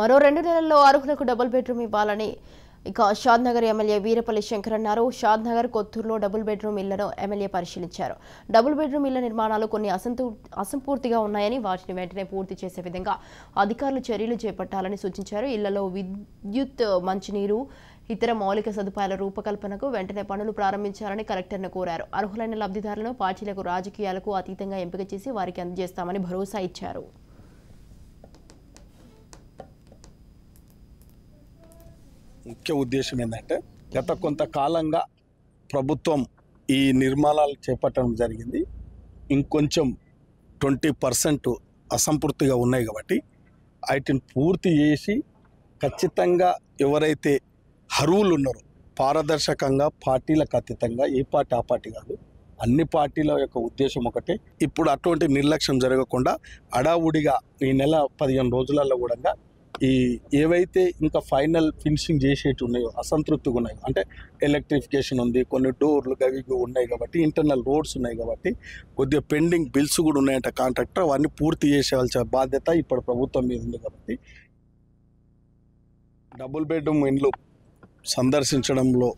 మరో 2 నెలల్లో అర్హులకు డబుల్ బెడ్రూమ్ ఇవ్వాలని షాద్నగర్ ఎమ్మెల్యే వీరపల్లి శంకర్ అన్నారు. షాద్నగర్ కొత్తూరులో డబుల్ బెడ్రూమ్ ఇళ్లను ఎమ్మెల్యే పరిశీలించారు. డబుల్ బెడ్రూమ్ ఇళ్ల నిర్మాణాలు కొన్ని అసంపూర్తిగా ఉన్నాయని, వాటిని వెంటనే పూర్తి చేసే విధంగా అధికారులు చర్యలు చేపట్టాలని సూచించారు. ఇళ్లలో విద్యుత్, మంచినీరు, ఇతర మౌలిక సదుపాయాల రూపకల్పనకు వెంటనే పనులు ప్రారంభించాలని కలెక్టర్ను కోరారు. అర్హులైన లబ్ధిదారులను పార్టీలకు, రాజకీయాలకు అతీతంగా ఎంపిక చేసి వారికి అందజేస్తామని భరోసా ఇచ్చారు. ముఖ్య ఉద్దేశం ఏంటంటే గత కొంతకాలంగా ప్రభుత్వం ఈ నిర్మాణాలు చేపట్టడం జరిగింది. ఇంకొంచెం 20% అసంపూర్తిగా ఉన్నాయి కాబట్టి వాటిని పూర్తి చేసి ఖచ్చితంగా ఎవరైతే అర్హులు ఉన్నారో పారదర్శకంగా, పార్టీలకు అతీతంగా, ఏ పార్టీ ఆ పార్టీ కాదు, అన్ని పార్టీల యొక్క ఉద్దేశం ఒకటే. ఇప్పుడు అటువంటి నిర్లక్ష్యం జరగకుండా అడావుడిగా ఈ నెల 15 రోజులలో కూడా ఈ ఏవైతే ఇంకా ఫైనల్ ఫినిషింగ్ చేసేటి ఉన్నాయో, అసంతృప్తిగా ఉన్నాయో, అంటే ఎలక్ట్రిఫికేషన్ ఉంది, కొన్ని డోర్లు అవి ఉన్నాయి కాబట్టి, ఇంటర్నల్ రోడ్స్ ఉన్నాయి కాబట్టి, కొద్దిగా పెండింగ్ బిల్స్ కూడా ఉన్నాయంట కాంట్రాక్టర్, అవన్నీ పూర్తి చేసేవాల్సిన బాధ్యత ఇప్పుడు ప్రభుత్వం మీద ఉంది. కాబట్టి డబుల్ బెడ్రూమ్ ఇండ్లు సందర్శించడంలో